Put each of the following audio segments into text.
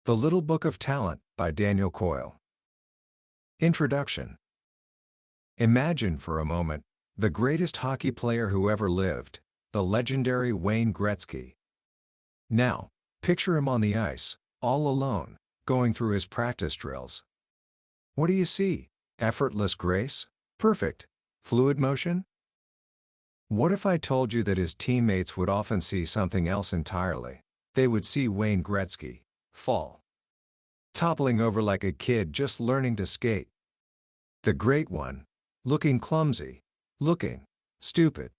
The Little Book of Talent by Daniel Coyle. Introduction. Imagine for a moment the greatest hockey player who ever lived, the legendary Wayne Gretzky. Now, picture him on the ice, all alone, going through his practice drills. What do you see? Effortless grace? Perfect, fluid motion? What if I told you that his teammates would often see something else entirely? They would see Wayne Gretzky fall, toppling over like a kid just learning to skate. The great one, looking clumsy, looking stupid.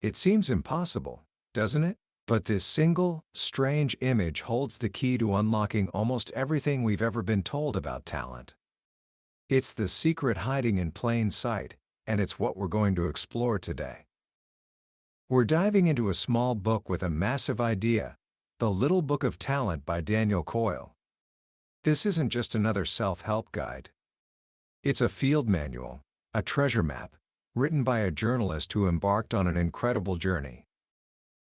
It seems impossible, doesn't it? But this single, strange image holds the key to unlocking almost everything we've ever been told about talent. It's the secret hiding in plain sight, and it's what we're going to explore today. We're diving into a small book with a massive idea, The Little Book of Talent by Daniel Coyle. This isn't just another self-help guide. It's a field manual, a treasure map, written by a journalist who embarked on an incredible journey.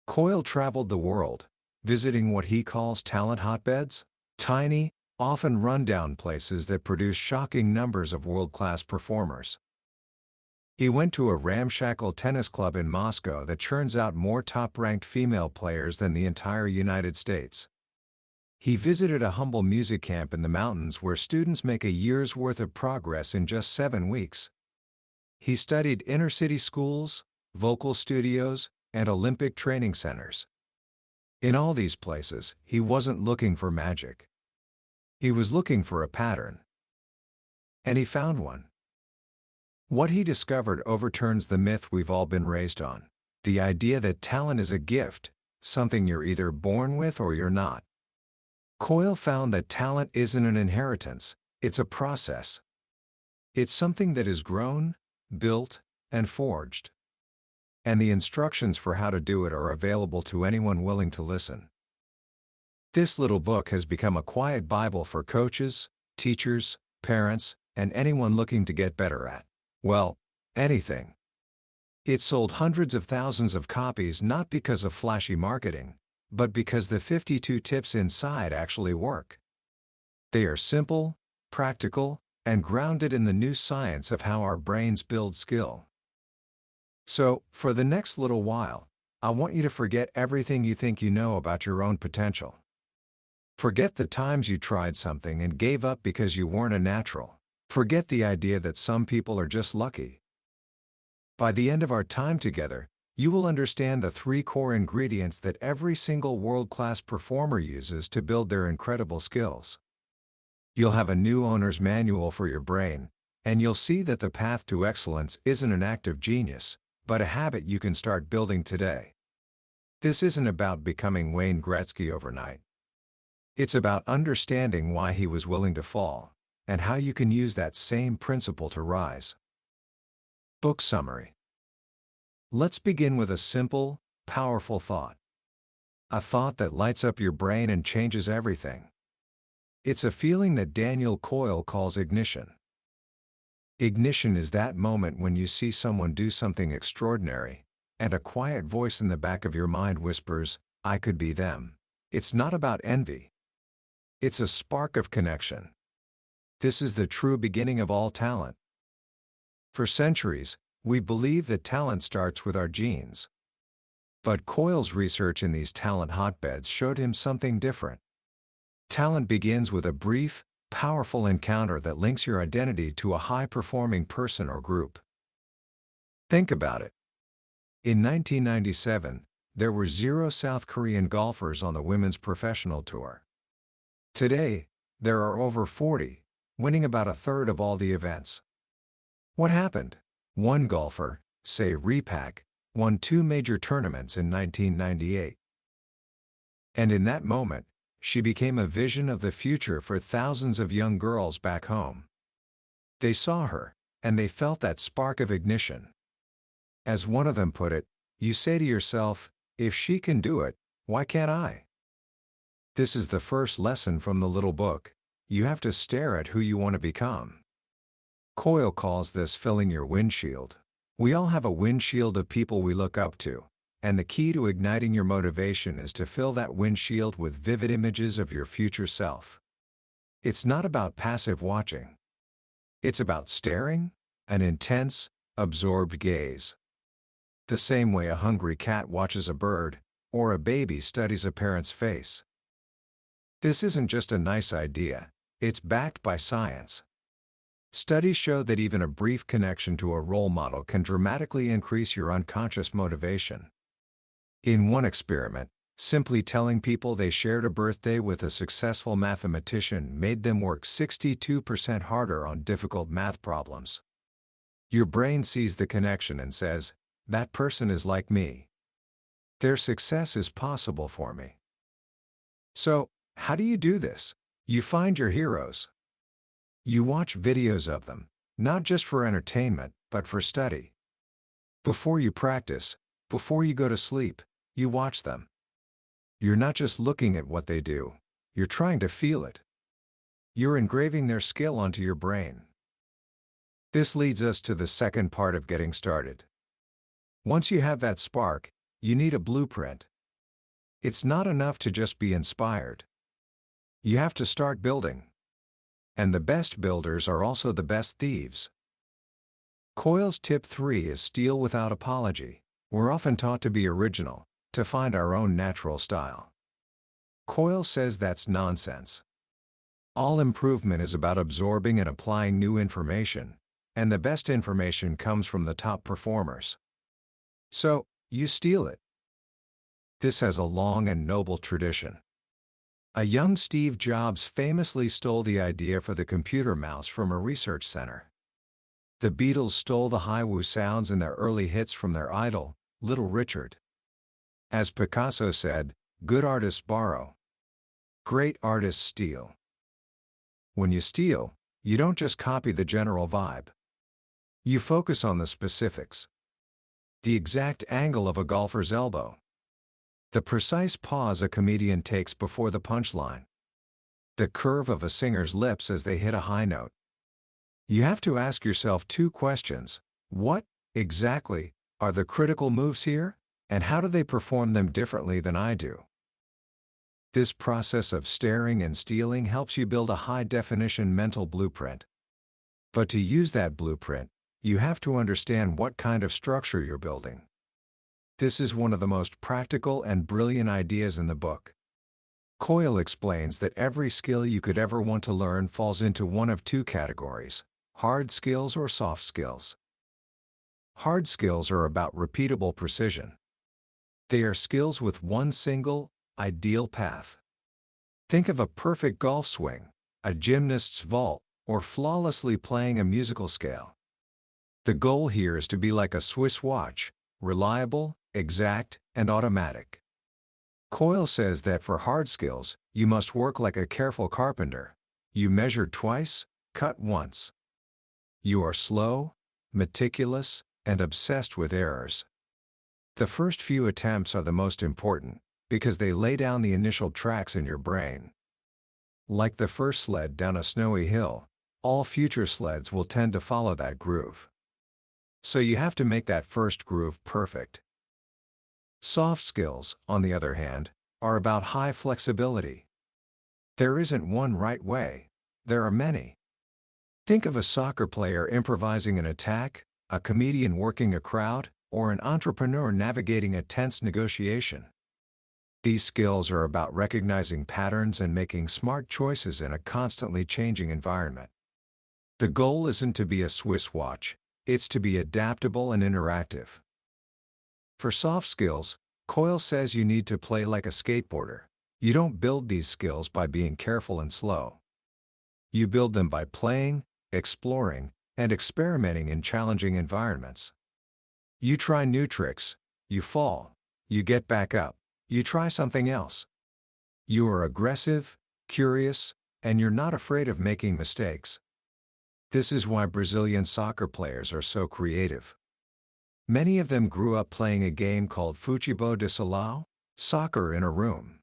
Coyle traveled the world, visiting what he calls talent hotbeds, tiny, often run-down places that produce shocking numbers of world-class performers. He went to a ramshackle tennis club in Moscow that churns out more top-ranked female players than the entire United States. He visited a humble music camp in the mountains where students make a year's worth of progress in just 7 weeks. He studied inner-city schools, vocal studios, and Olympic training centers. In all these places, he wasn't looking for magic. He was looking for a pattern. And he found one. What he discovered overturns the myth we've all been raised on, the idea that talent is a gift, something you're either born with or you're not. Coyle found that talent isn't an inheritance, it's a process. It's something that is grown, built, and forged. And the instructions for how to do it are available to anyone willing to listen. This little book has become a quiet Bible for coaches, teachers, parents, and anyone looking to get better at, well, anything. It sold hundreds of thousands of copies not because of flashy marketing, but because the 52 tips inside actually work. They are simple, practical, and grounded in the new science of how our brains build skill. So, for the next little while, I want you to forget everything you think you know about your own potential. Forget the times you tried something and gave up because you weren't a natural. Forget the idea that some people are just lucky. By the end of our time together, you will understand the 3 core ingredients that every single world-class performer uses to build their incredible skills. You'll have a new owner's manual for your brain, and you'll see that the path to excellence isn't an act of genius, but a habit you can start building today. This isn't about becoming Wayne Gretzky overnight. It's about understanding why he was willing to fall, and how you can use that same principle to rise. Book summary. Let's begin with a simple, powerful thought. A thought that lights up your brain and changes everything. It's a feeling that Daniel Coyle calls ignition. Ignition is that moment when you see someone do something extraordinary, and a quiet voice in the back of your mind whispers, "I could be them." It's not about envy. It's a spark of connection. This is the true beginning of all talent. For centuries, we believe that talent starts with our genes. But Coyle's research in these talent hotbeds showed him something different. Talent begins with a brief, powerful encounter that links your identity to a high-performing person or group. Think about it. In 1997, there were 0 South Korean golfers on the women's professional tour. Today, there are over 40, winning about a third of all the events. What happened? One golfer, say Repak, won 2 major tournaments in 1998. And in that moment, she became a vision of the future for thousands of young girls back home. They saw her, and they felt that spark of ignition. As one of them put it, you say to yourself, if she can do it, why can't I? This is the first lesson from the little book. You have to stare at who you want to become. Coyle calls this filling your windshield. We all have a windshield of people we look up to, and the key to igniting your motivation is to fill that windshield with vivid images of your future self. It's not about passive watching. It's about staring, an intense, absorbed gaze. The same way a hungry cat watches a bird, or a baby studies a parent's face. This isn't just a nice idea, it's backed by science. Studies show that even a brief connection to a role model can dramatically increase your unconscious motivation. In one experiment, simply telling people they shared a birthday with a successful mathematician made them work 62% harder on difficult math problems. Your brain sees the connection and says, "That person is like me. Their success is possible for me." So, how do you do this? You find your heroes. You watch videos of them, not just for entertainment, but for study. Before you practice, before you go to sleep, you watch them. You're not just looking at what they do, you're trying to feel it. You're engraving their skill onto your brain. This leads us to the second part of getting started. Once you have that spark, you need a blueprint. It's not enough to just be inspired. You have to start building. And the best builders are also the best thieves. Coyle's tip 3 is steal without apology. We're often taught to be original, to find our own natural style. Coyle says that's nonsense. All improvement is about absorbing and applying new information, and the best information comes from the top performers. So, you steal it. This has a long and noble tradition. A young Steve Jobs famously stole the idea for the computer mouse from a research center. The Beatles stole the hi-woo sounds in their early hits from their idol, Little Richard. As Picasso said, "Good artists borrow. Great artists steal." When you steal, you don't just copy the general vibe. You focus on the specifics. The exact angle of a golfer's elbow. The precise pause a comedian takes before the punchline. The curve of a singer's lips as they hit a high note. You have to ask yourself 2 questions. What, exactly, are the critical moves here, and how do they perform them differently than I do? This process of staring and stealing helps you build a high-definition mental blueprint. But to use that blueprint, you have to understand what kind of structure you're building. This is one of the most practical and brilliant ideas in the book. Coyle explains that every skill you could ever want to learn falls into one of 2 categories: hard skills or soft skills. Hard skills are about repeatable precision. They are skills with one single, ideal path. Think of a perfect golf swing, a gymnast's vault, or flawlessly playing a musical scale. The goal here is to be like a Swiss watch, reliable, exact, and automatic. Coyle says that for hard skills, you must work like a careful carpenter. You measure twice, cut once. You are slow, meticulous, and obsessed with errors. The first few attempts are the most important, because they lay down the initial tracks in your brain. Like the first sled down a snowy hill, all future sleds will tend to follow that groove. So you have to make that first groove perfect. Soft skills, on the other hand, are about high flexibility. There isn't one right way, there are many. Think of a soccer player improvising an attack, a comedian working a crowd, or an entrepreneur navigating a tense negotiation. These skills are about recognizing patterns and making smart choices in a constantly changing environment. The goal isn't to be a Swiss watch, it's to be adaptable and interactive. For soft skills, Coyle says you need to play like a skateboarder. You don't build these skills by being careful and slow. You build them by playing, exploring, and experimenting in challenging environments. You try new tricks, you fall, you get back up, you try something else. You are aggressive, curious, and you're not afraid of making mistakes. This is why Brazilian soccer players are so creative. Many of them grew up playing a game called futebol de salão, soccer in a room.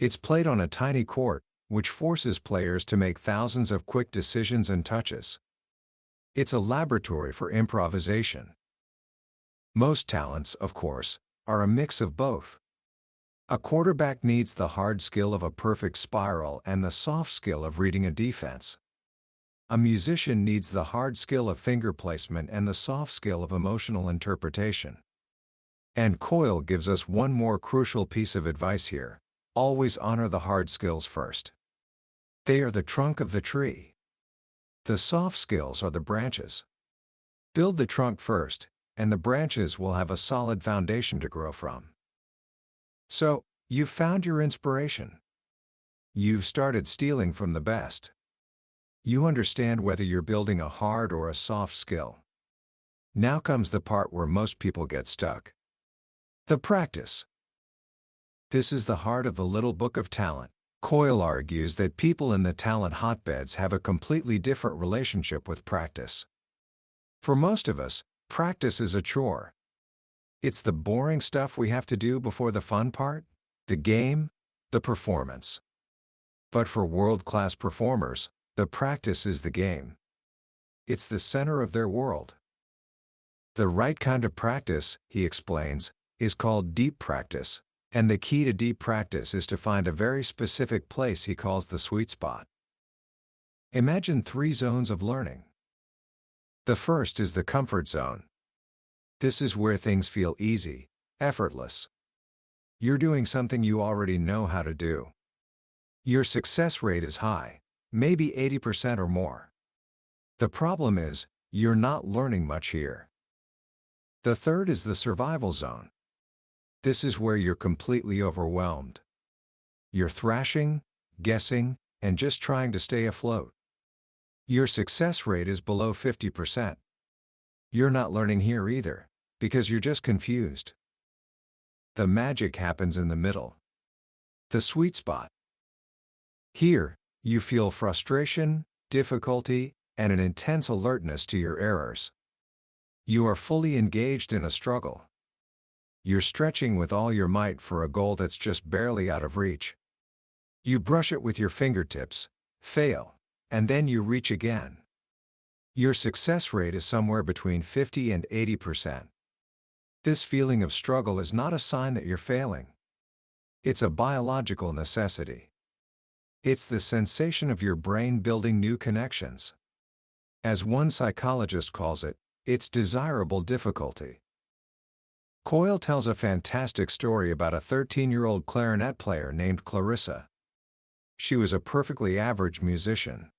It's played on a tiny court, which forces players to make thousands of quick decisions and touches. It's a laboratory for improvisation. Most talents, of course, are a mix of both. A quarterback needs the hard skill of a perfect spiral and the soft skill of reading a defense. A musician needs the hard skill of finger placement and the soft skill of emotional interpretation. And Coyle gives us one more crucial piece of advice here: always honor the hard skills first. They are the trunk of the tree. The soft skills are the branches. Build the trunk first, and the branches will have a solid foundation to grow from. So, you've found your inspiration. You've started stealing from the best. You understand whether you're building a hard or a soft skill. Now comes the part where most people get stuck. The practice. This is the heart of the little book of talent. Coyle argues that people in the talent hotbeds have a completely different relationship with practice. For most of us, practice is a chore. It's the boring stuff we have to do before the fun part, the game, the performance. But for world-class performers, the practice is the game. It's the center of their world. The right kind of practice, he explains, is called deep practice, and the key to deep practice is to find a very specific place he calls the sweet spot. Imagine 3 zones of learning. The first is the comfort zone. This is where things feel easy, effortless. You're doing something you already know how to do. Your success rate is high, maybe 80% or more. The problem is, you're not learning much here. The third is the survival zone. This is where you're completely overwhelmed. You're thrashing, guessing, and just trying to stay afloat. Your success rate is below 50%. You're not learning here either, because you're just confused. The magic happens in the middle. The sweet spot. Here, you feel frustration, difficulty, and an intense alertness to your errors. You are fully engaged in a struggle. You're stretching with all your might for a goal that's just barely out of reach. You brush it with your fingertips, fail, and then you reach again. Your success rate is somewhere between 50 and 80%. This feeling of struggle is not a sign that you're failing. It's a biological necessity. It's the sensation of your brain building new connections. As one psychologist calls it, it's desirable difficulty. Coyle tells a fantastic story about a 13-year-old clarinet player named Clarissa. She was a perfectly average musician.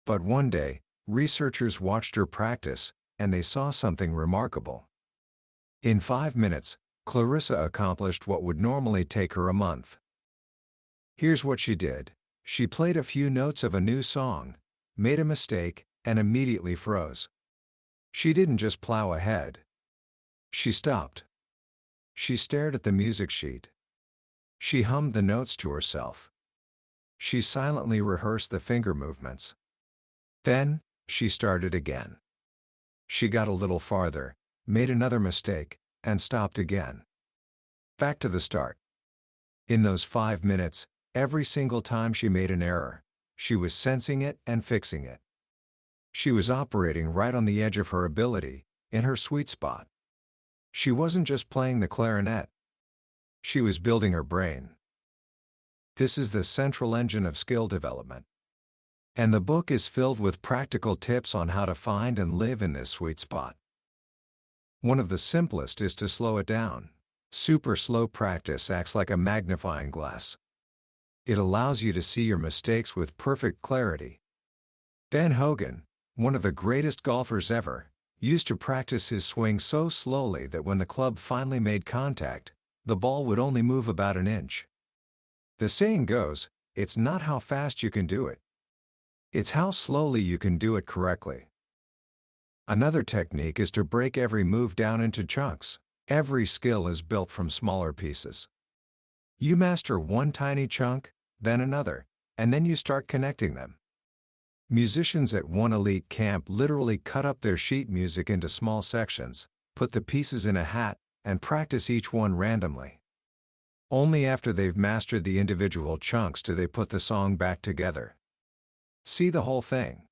But one day, researchers watched her practice, and they saw something remarkable. In 5 minutes, Clarissa accomplished what would normally take her a month. Here's what she did. She played a few notes of a new song, made a mistake, and immediately froze. She didn't just plow ahead. She stopped. She stared at the music sheet. She hummed the notes to herself. She silently rehearsed the finger movements. Then, she started again. She got a little farther, made another mistake, and stopped again. Back to the start. In those 5 minutes, every single time she made an error, she was sensing it and fixing it. She was operating right on the edge of her ability, in her sweet spot. She wasn't just playing the clarinet. She was building her brain. This is the central engine of skill development. And the book is filled with practical tips on how to find and live in this sweet spot. One of the simplest is to slow it down. Super slow practice acts like a magnifying glass. It allows you to see your mistakes with perfect clarity. Ben Hogan, one of the greatest golfers ever, used to practice his swing so slowly that when the club finally made contact, the ball would only move about an inch. The saying goes, it's not how fast you can do it. It's how slowly you can do it correctly. Another technique is to break every move down into chunks. Every skill is built from smaller pieces. You master one tiny chunk, then another, and then you start connecting them. Musicians at one elite camp literally cut up their sheet music into small sections, put the pieces in a hat, and practice each one randomly. Only after they've mastered the individual chunks do they put the song back together. See the whole thing.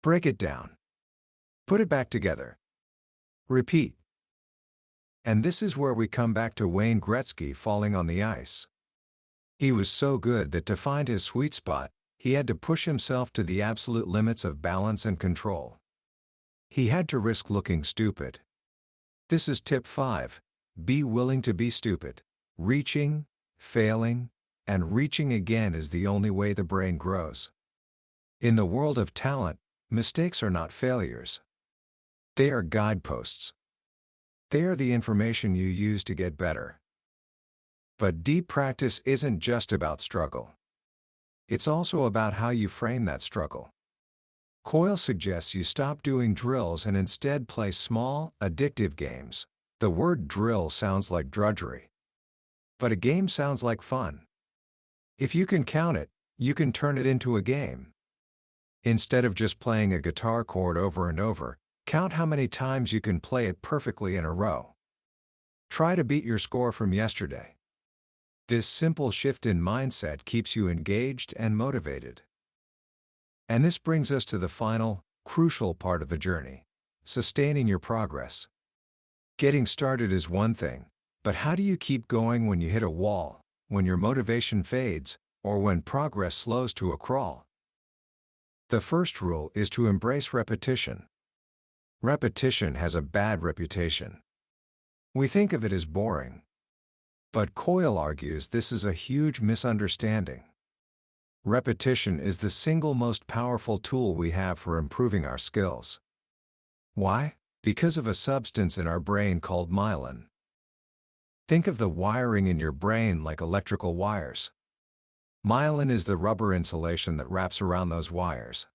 Break it down. Put it back together. Repeat. And this is where we come back to Wayne Gretzky falling on the ice. He was so good that to find his sweet spot, he had to push himself to the absolute limits of balance and control. He had to risk looking stupid. This is tip 5. Be willing to be stupid. Reaching, failing, and reaching again is the only way the brain grows. In the world of talent, mistakes are not failures. They are guideposts. They are the information you use to get better. But deep practice isn't just about struggle. It's also about how you frame that struggle. Coyle suggests you stop doing drills and instead play small, addictive games. The word drill sounds like drudgery. But a game sounds like fun. If you can count it, you can turn it into a game. Instead of just playing a guitar chord over and over, count how many times you can play it perfectly in a row. Try to beat your score from yesterday. This simple shift in mindset keeps you engaged and motivated. And this brings us to the final, crucial part of the journey: sustaining your progress. Getting started is one thing, but how do you keep going when you hit a wall, when your motivation fades, or when progress slows to a crawl? The first rule is to embrace repetition. Repetition has a bad reputation. We think of it as boring. But Coyle argues this is a huge misunderstanding. Repetition is the single most powerful tool we have for improving our skills. Why? Because of a substance in our brain called myelin. Think of the wiring in your brain like electrical wires. Myelin is the rubber insulation that wraps around those wires.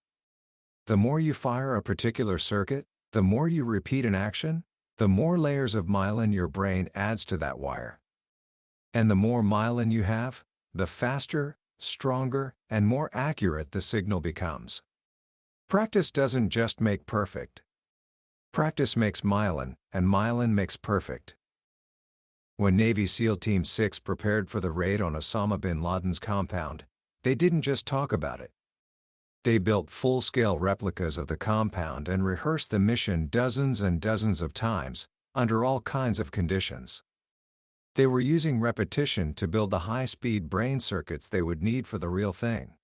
The more you fire a particular circuit, the more you repeat an action, the more layers of myelin your brain adds to that wire. And the more myelin you have, the faster, stronger, and more accurate the signal becomes. Practice doesn't just make perfect. Practice makes myelin, and myelin makes perfect. When Navy SEAL Team 6 prepared for the raid on Osama bin Laden's compound, they didn't just talk about it. They built full-scale replicas of the compound and rehearsed the mission dozens and dozens of times, under all kinds of conditions. They were using repetition to build the high-speed brain circuits they would need for the real thing.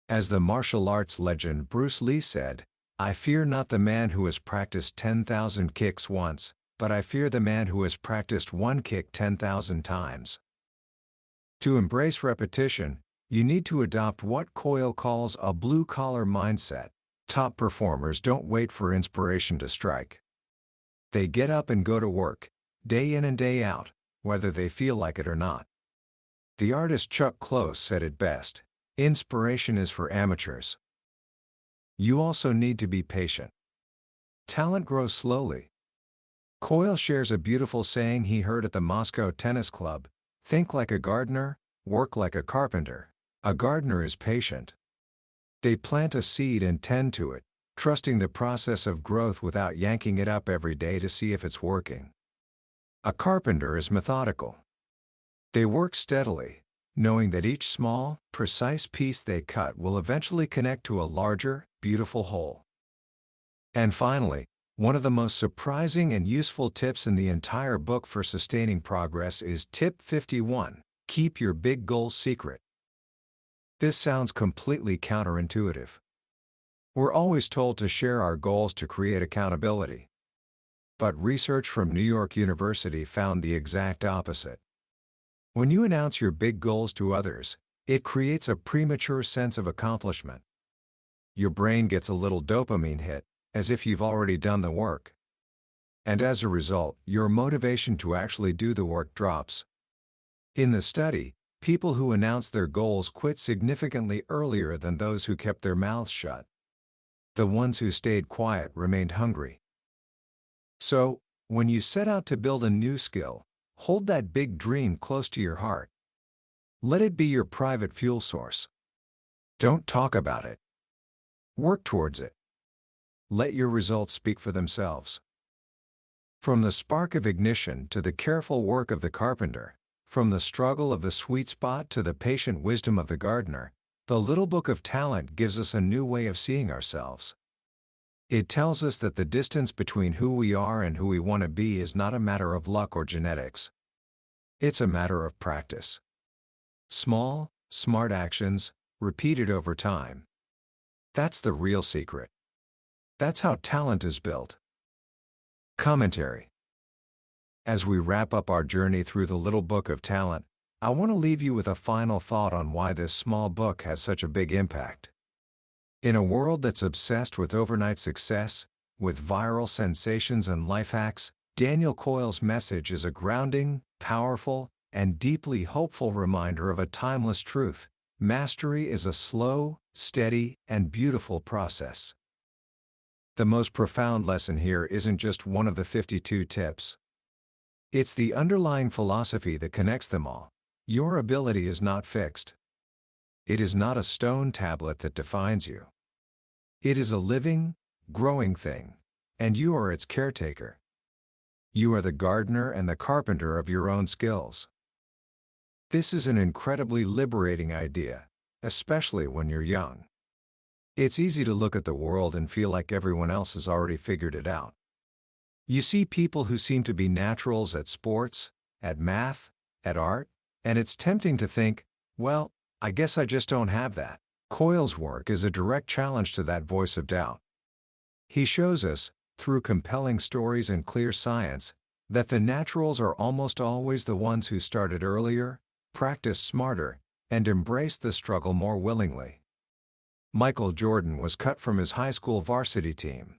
As the martial arts legend Bruce Lee said, "I fear not the man who has practiced 10,000 kicks once, but I fear the man who has practiced one kick 10,000 times." To embrace repetition, you need to adopt what Coyle calls a blue-collar mindset. Top performers don't wait for inspiration to strike. They get up and go to work, day in and day out, whether they feel like it or not. The artist Chuck Close said it best: "Inspiration is for amateurs." You also need to be patient. Talent grows slowly. Coyle shares a beautiful saying he heard at the Moscow Tennis Club: "Think like a gardener, work like a carpenter." A gardener is patient. They plant a seed and tend to it, trusting the process of growth without yanking it up every day to see if it's working. A carpenter is methodical. They work steadily, knowing that each small, precise piece they cut will eventually connect to a larger, beautiful whole. And finally, one of the most surprising and useful tips in the entire book for sustaining progress is tip 51: keep your big goals secret. This sounds completely counterintuitive. We're always told to share our goals to create accountability. But research from New York University found the exact opposite. When you announce your big goals to others, it creates a premature sense of accomplishment. Your brain gets a little dopamine hit, as if you've already done the work. And as a result, your motivation to actually do the work drops. In the study, people who announced their goals quit significantly earlier than those who kept their mouths shut. The ones who stayed quiet remained hungry. So, when you set out to build a new skill, hold that big dream close to your heart. Let it be your private fuel source. Don't talk about it. Work towards it. Let your results speak for themselves. From the spark of ignition to the careful work of the carpenter, from the struggle of the sweet spot to the patient wisdom of the gardener, the Little Book of Talent gives us a new way of seeing ourselves. It tells us that the distance between who we are and who we want to be is not a matter of luck or genetics. It's a matter of practice. Small, smart actions, repeated over time. That's the real secret. That's how talent is built. Commentary. As we wrap up our journey through the Little Book of Talent, I want to leave you with a final thought on why this small book has such a big impact. In a world that's obsessed with overnight success, with viral sensations and life hacks, Daniel Coyle's message is a grounding, powerful, and deeply hopeful reminder of a timeless truth: mastery is a slow, steady, and beautiful process. The most profound lesson here isn't just one of the 52 tips. It's the underlying philosophy that connects them all. Your ability is not fixed. It is not a stone tablet that defines you. It is a living, growing thing, and you are its caretaker. You are the gardener and the carpenter of your own skills. This is an incredibly liberating idea, especially when you're young. It's easy to look at the world and feel like everyone else has already figured it out. You see people who seem to be naturals at sports, at math, at art, and it's tempting to think, well, I guess I just don't have that. Coyle's work is a direct challenge to that voice of doubt. He shows us, through compelling stories and clear science, that the naturals are almost always the ones who started earlier, practiced smarter, and embraced the struggle more willingly. Michael Jordan was cut from his high school varsity team.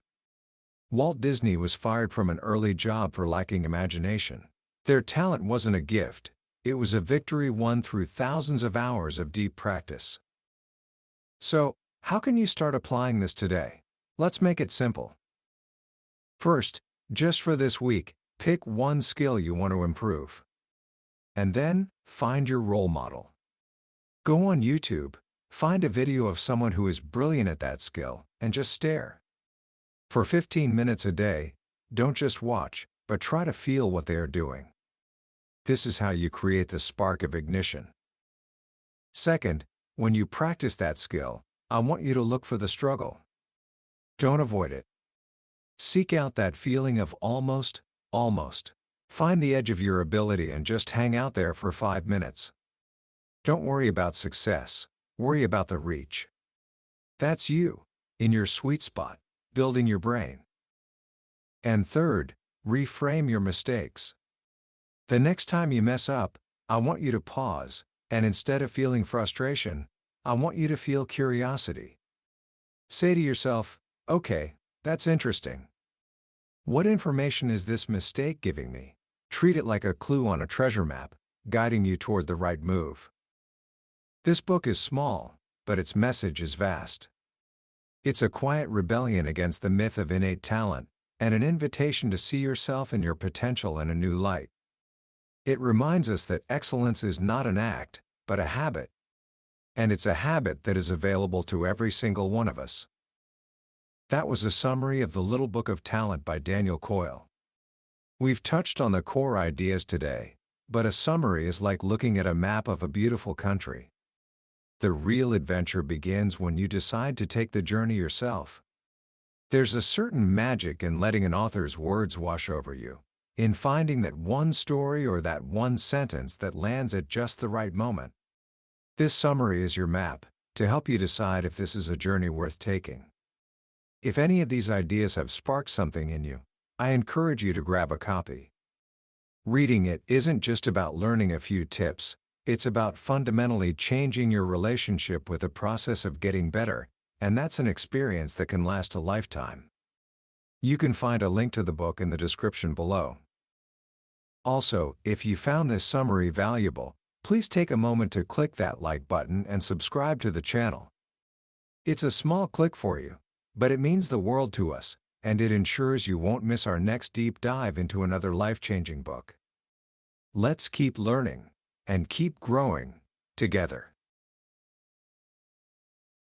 Walt Disney was fired from an early job for lacking imagination. Their talent wasn't a gift. It was a victory won through thousands of hours of deep practice. So, how can you start applying this today? Let's make it simple. First, just for this week, pick one skill you want to improve. And then, find your role model. Go on YouTube, find a video of someone who is brilliant at that skill, and just stare. For 15 minutes a day, don't just watch, but try to feel what they are doing. This is how you create the spark of ignition. Second, when you practice that skill, I want you to look for the struggle. Don't avoid it. Seek out that feeling of almost. Find the edge of your ability and just hang out there for 5 minutes. Don't worry about success, worry about the reach. That's you, in your sweet spot, building your brain. And third, reframe your mistakes. The next time you mess up, I want you to pause, and instead of feeling frustration, I want you to feel curiosity. Say to yourself, okay, that's interesting. What information is this mistake giving me? Treat it like a clue on a treasure map, guiding you toward the right move. This book is small, but its message is vast. It's a quiet rebellion against the myth of innate talent, and an invitation to see yourself and your potential in a new light. It reminds us that excellence is not an act, but a habit. And it's a habit that is available to every single one of us. That was a summary of The Little Book of Talent by Daniel Coyle. We've touched on the core ideas today, but a summary is like looking at a map of a beautiful country. The real adventure begins when you decide to take the journey yourself. There's a certain magic in letting an author's words wash over you, in finding that one story or that one sentence that lands at just the right moment. This summary is your map, to help you decide if this is a journey worth taking. If any of these ideas have sparked something in you, I encourage you to grab a copy. Reading it isn't just about learning a few tips, it's about fundamentally changing your relationship with the process of getting better, and that's an experience that can last a lifetime. You can find a link to the book in the description below. Also, if you found this summary valuable, please take a moment to click that like button and subscribe to the channel. It's a small click for you, but it means the world to us, and it ensures you won't miss our next deep dive into another life-changing book. Let's keep learning and keep growing together.